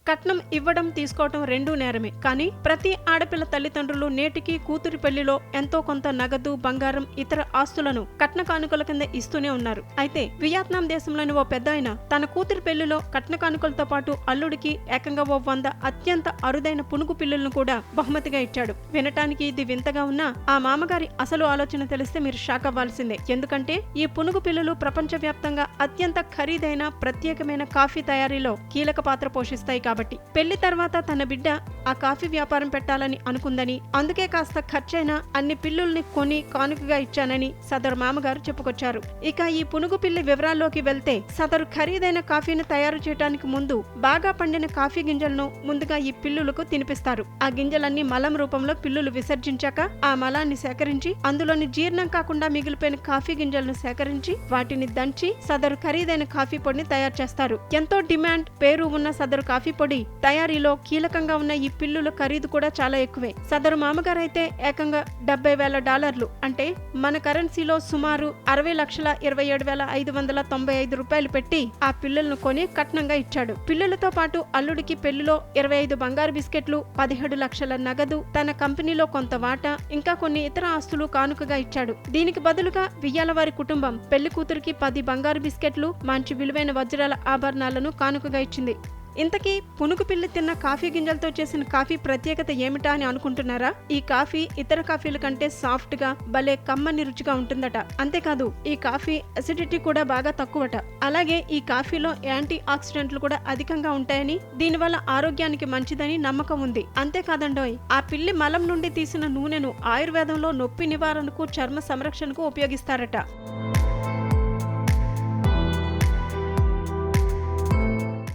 కట్నం ఇవ్వడం తీసుకోవటం రెండూ నేరమే. కానీ ప్రతి ఆడపిల్ల తల్లిదండ్రులు నేటికి కూతురి పెళ్లిలో ఎంతో కొంత నగదు, బంగారం, ఇతర ఆస్తులను కట్న కానుకల కింద ఇస్తూనే ఉన్నారు. అయితే వియత్నాం దేశంలోని ఓ పెద్దాయన తన కూతురి పెళ్లిలో కట్న కానుకలతో పాటు అల్లుడికి ఏకంగా 100 అత్యంత అరుదైన పునుగు పిల్లులను కూడా బహుమతిగా ఇచ్చాడు. వినటానికి ఇది వింతగా ఉన్నా ఆ మామగారి అసలు ఆలోచన తెలిస్తే మీరు షాక్ అవ్వాల్సిందే. ఎందుకంటే ఈ పునుగు పిల్లులు ప్రపంచవ్యాప్తంగా అత్యంత ఖరీదైన ప్రత్యేకమైన కాఫీ తయారీలో కీలక పాత్ర పోషిస్తాయి కాబట్టి పెళ్లి తర్వాత తన బిడ్డ ఆ కాఫీ వ్యాపారం పెట్టాలని అనుకుందని, అందుకే కాస్త ఖర్చైనా అన్ని పిల్లుల్ని కొని కానుకగా ఇచ్చానని సదరు మామగారు చెప్పుకొచ్చారు. ఇక ఈ పునుగు పిల్లి వివరాల్లోకి వెళ్తే సదరు ఖరీదైన కాఫీని తయారు చేయడానికి ముందు బాగా పండిన కాఫీ గింజలను ముందుగా ఈ పిల్లులకు తినిపిస్తారు. ఆ గింజలన్నీ మలం రూపంలో పిల్లులు విసర్జించాక ఆ మలాన్ని సేకరించి అందులోని జీర్ణం కాకుండా మిగిలిపోయిన కాఫీ గింజలను సేకరించి వాటిని దంచి సదరు ఖరీదైన కాఫీ పొడిని తయారు చేస్తారు. ఎంతో డిమాండ్, పేరు ఉన్న సదరు కాఫీ పొడి తయారీలో కీలకంగా ఉన్న ఈ పిల్లుల ఖరీదు కూడా చాలా ఎక్కువే. సదరు మామగారైతే ఏకంగా $70,000 అంటే మన కరెన్సీలో సుమారు 60,27,595 రూపాయలు పెట్టి ఆ పిల్లులను కొని కట్నంగా ఇచ్చాడు. పిల్లులతో పాటు అల్లుడికి పెళ్లిలో 25 బంగారు బిస్కెట్లు, 17 లక్షల నగదు, తన కంపెనీలో కొంత వాటా, ఇంకా కొన్ని ఇతర ఆస్తులు కానుకగా ఇచ్చాడు. దీనికి బదులుగా వియ్యాలవారి కుటుంబం పెళ్లి కూతురికి 10 బంగారు బిస్కెట్లు, మంచి విలువైన వజ్రాల ఆభరణాలను కానుకగా ఇచ్చింది. ఇంతకీ పునుగు పిల్లి తిన్న కాఫీ గింజలతో చేసిన కాఫీ ప్రత్యేకత ఏమిటా అని అనుకుంటున్నారా? ఈ కాఫీ ఇతర కాఫీల కంటే సాఫ్ట్ గా భలే కమ్మని రుచిగా ఉంటుందట. అంతేకాదు ఈ కాఫీ అసిడిటీ కూడా బాగా తక్కువట. అలాగే ఈ కాఫీలో యాంటీ ఆక్సిడెంట్లు కూడా అధికంగా ఉంటాయని, దీనివల్ల ఆరోగ్యానికి మంచిదని నమ్మకం ఉంది. అంతేకాదండోయ్, ఆ పిల్లి మలం నుండి తీసిన నూనెను ఆయుర్వేదంలో నొప్పి నివారణకు, చర్మ సంరక్షణకు ఉపయోగిస్తారట.